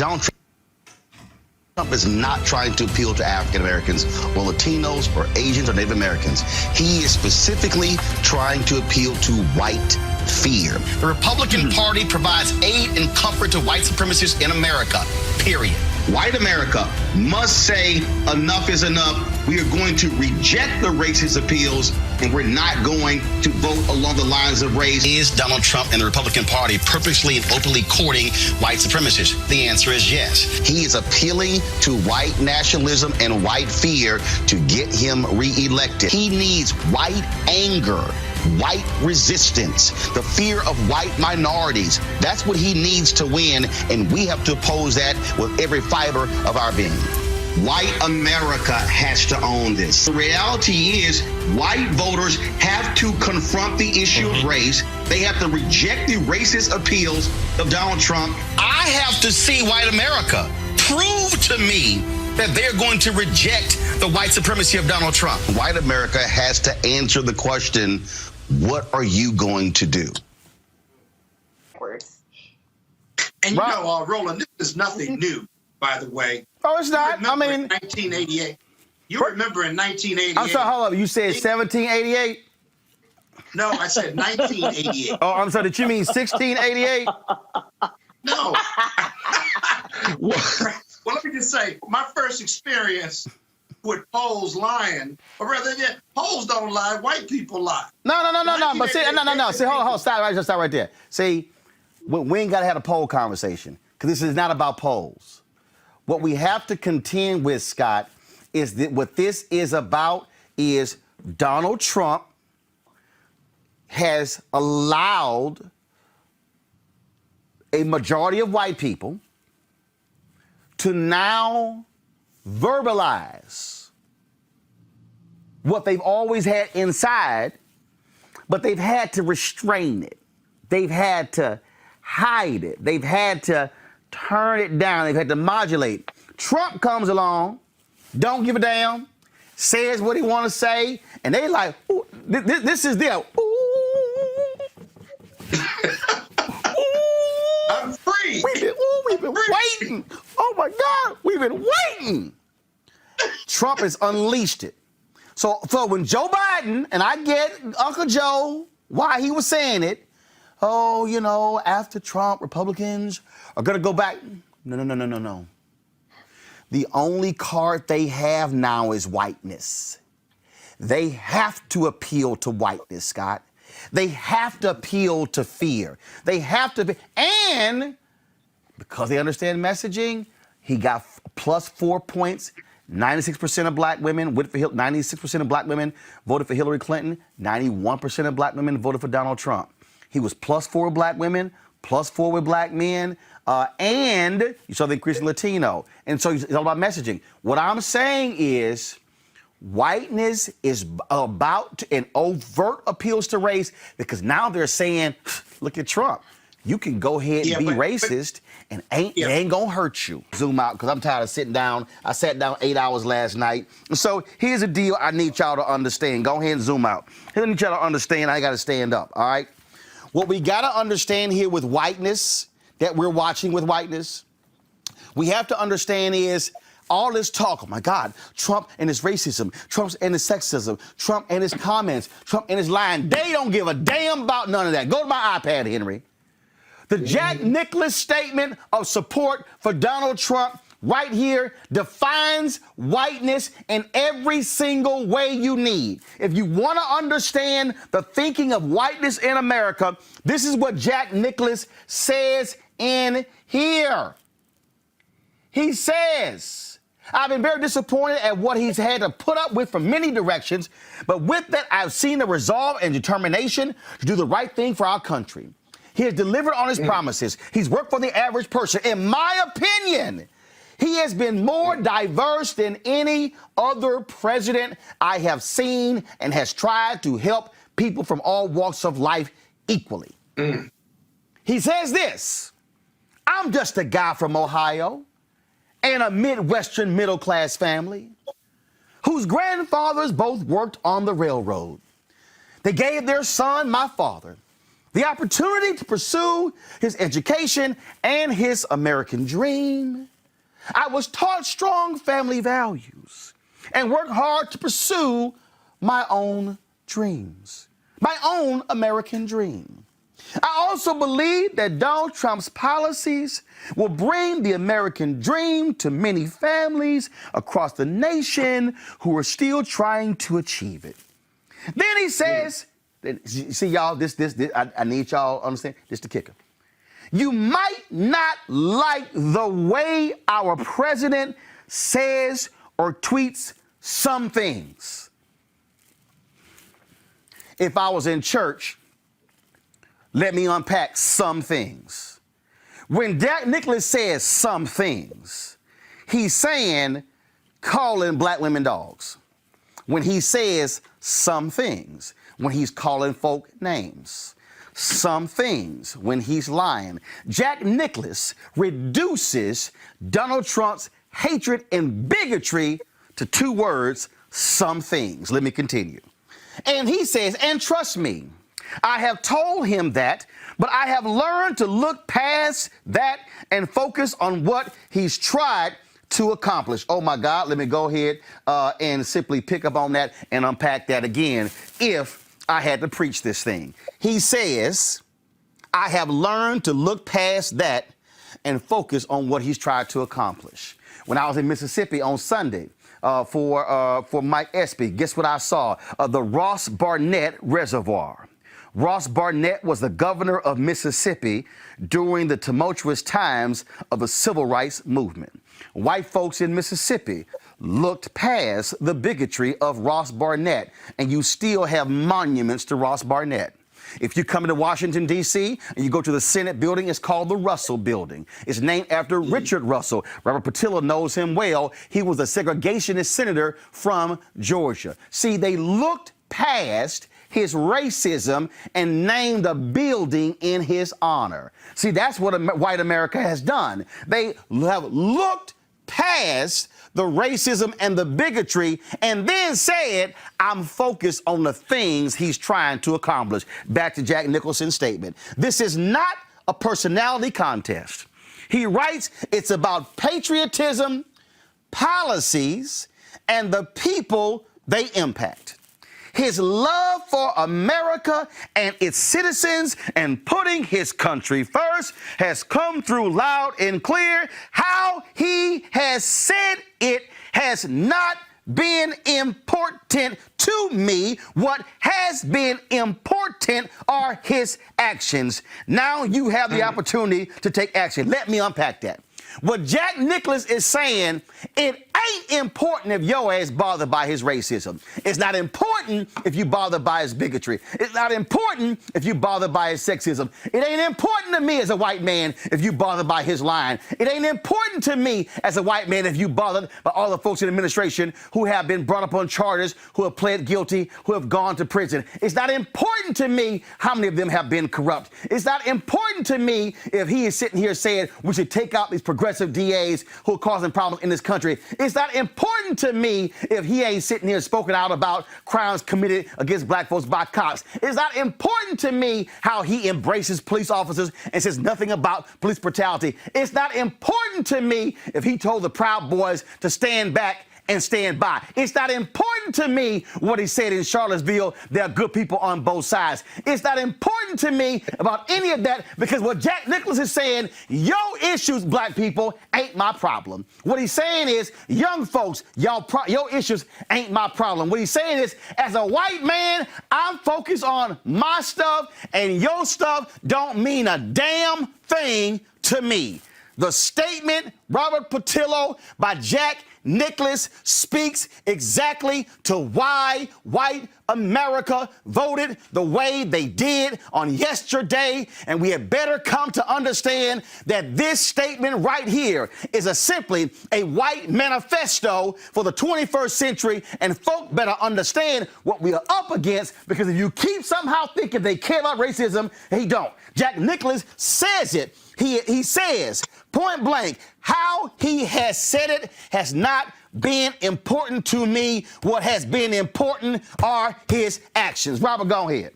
Donald Trump is not trying to appeal to African Americans or Latinos or Asians or Native Americans. He is specifically trying to appeal to white fear. The Republican Party provides aid and comfort to white supremacists in America, period. White America must say enough is enough. We are going to reject the racist appeals, and we're not going to vote along the lines of race. Is Donald Trump and the Republican Party purposely and openly courting white supremacists? The answer is yes. He is appealing to white nationalism and white fear to get him reelected. He needs white anger, white resistance, the fear of white minorities. That's what he needs to win, and we have to oppose that with every fiber of our being. White America has to own this. The reality is white voters have to confront the issue of race. They have to reject the racist appeals of Donald Trump. I have to see white America prove to me that they're going to reject the white supremacy of Donald Trump. White America has to answer the question, what are you going to do? And you know, Rolland, this is nothing new, by the way. Oh, it's not. I mean, 1988. You remember in 1988. I'm sorry, hold up. You said 1788? No, I said 1988. Oh, I'm sorry. Did you mean 1688? No. Well, let me just say, my first experience with Poles lying, or rather, Poles don't lie, white people lie. No. But see, no. See, hold on. Stop right there. See, we ain't got to have a poll conversation, because this is not about polls. What we have to contend with, Scott, is that what this is about is Donald Trump has allowed a majority of white people to now verbalize what they've always had inside, but they've had to restrain it. They've had to hide it. They've had to turn it down. They've had to modulate. Trump comes along, don't give a damn, says what he want to say, and they like, ooh, this is their, ooh. I'm free. We've been waiting. Oh my God, we've been waiting. Trump has unleashed it. So when Joe Biden, and I get Uncle Joe, why he was saying it, oh, you know, after Trump, Republicans are going to go back. No. The only card they have now is whiteness. They have to appeal to whiteness, Scott. They have to appeal to fear. They have to be, and because they understand messaging, he got plus 4 points. 96% of black women voted for 96% of black women voted for Hillary Clinton. 91% of black women voted for Donald Trump. He was plus 4 with black women, plus 4 with black men, and you saw the increase in Latino. And so it's all about messaging. What I'm saying is whiteness is about an overt appeals to race, because now they're saying, look at Trump. You can go ahead and be racist, and it ain't gonna hurt you. Zoom out, because I'm tired of sitting down. I sat down 8 hours last night. And so here's a deal I need y'all to understand. Go ahead and zoom out. I need y'all to understand I gotta stand up, all right? What we gotta understand here with whiteness, that we're watching with whiteness, we have to understand is all this talk, oh my God, Trump and his racism, Trump and his sexism, Trump and his comments, Trump and his lying. They don't give a damn about none of that. Go to my iPad, Henry. The Jack Nicklaus statement of support for Donald Trump right here defines whiteness in every single way you need. If you want to understand the thinking of whiteness in America, this is what Jack Nicklaus says in here. He says, I've been very disappointed at what he's had to put up with from many directions, but with that, I've seen the resolve and determination to do the right thing for our country. He has delivered on his promises. He's worked for the average person. In my opinion, he has been more diverse than any other president I have seen, and has tried to help people from all walks of life equally. He says this, I'm just a guy from Ohio and a Midwestern middle-class family whose grandfathers both worked on the railroad. They gave their son, my father, the opportunity to pursue his education and his American dream. I was taught strong family values and worked hard to pursue my own dreams, my own American dream. I also believe that Donald Trump's policies will bring the American dream to many families across the nation who are still trying to achieve it. Then he says, see y'all, I need y'all to understand, this the kicker. You might not like the way our president says or tweets some things. If I was in church, let me unpack some things. When Jack Nicklaus says some things, he's saying calling black women dogs. When he says some things, when he's calling folk names, some things, when he's lying. Jack Nicklaus reduces Donald Trump's hatred and bigotry to two words, some things. Let me continue. And he says, and trust me, I have told him that, but I have learned to look past that and focus on what he's tried to accomplish. Oh my God, let me go ahead and simply pick up on that and unpack that again if I had to preach this thing. He says, I have learned to look past that and focus on what he's tried to accomplish. When I was in Mississippi on Sunday for Mike Espy, guess what I saw? The Ross Barnett Reservoir. Ross Barnett was the governor of Mississippi during the tumultuous times of the civil rights movement. White folks in Mississippi looked past the bigotry of Ross Barnett, and you still have monuments to Ross Barnett. If you come into Washington, D.C., and you go to the Senate building, it's called the Russell Building. It's named after Richard Russell. Robert Patillo knows him well. He was a segregationist senator from Georgia. See, they looked past his racism and named a building in his honor. See, that's what white America has done. They have looked past the racism and the bigotry and then said, I'm focused on the things he's trying to accomplish. Back to Jack Nicholson's statement. This is not a personality contest. He writes, it's about patriotism, policies, and the people they impact. His love for America and its citizens and putting his country first has come through loud and clear. How he has said it has not been important to me. What has been important are his actions. Now you have the opportunity to take action. Let me unpack that. What Jack Nicklaus is saying, it ain't important if your ass bothered by his racism. It's not important if you bothered by his bigotry. It's not important if you bothered by his sexism. It ain't important to me as a white man if you bothered by his lying. It ain't important to me as a white man if you bothered by all the folks in administration who have been brought up on charges, who have pled guilty, who have gone to prison. It's not important to me how many of them have been corrupt. It's not important to me if he is sitting here saying we should take out these progressive DAs who are causing problems in this country. It's not important to me if he ain't sitting here spoken out about crimes committed against black folks by cops. It's not important to me how he embraces police officers and says nothing about police brutality. It's not important to me if he told the Proud Boys to stand back and stand by. It's not important to me what he said in Charlottesville. There are good people on both sides. It's not important to me about any of that because what Jack Nicklaus is saying, your issues, black people, ain't my problem. What he's saying is, young folks, your issues ain't my problem. What he's saying is, as a white man, I'm focused on my stuff and your stuff don't mean a damn thing to me. The statement, Robert Patillo, by Jack Nicklaus speaks exactly to why white America voted the way they did on yesterday, and we had better come to understand that this statement right here is simply a white manifesto for the 21st century, and folk better understand what we are up against, because if you keep somehow thinking they care about racism, they don't. Jack Nicklaus says it. He says, point blank, how he has said it has not been important to me. What has been important are his actions. Robert, go ahead.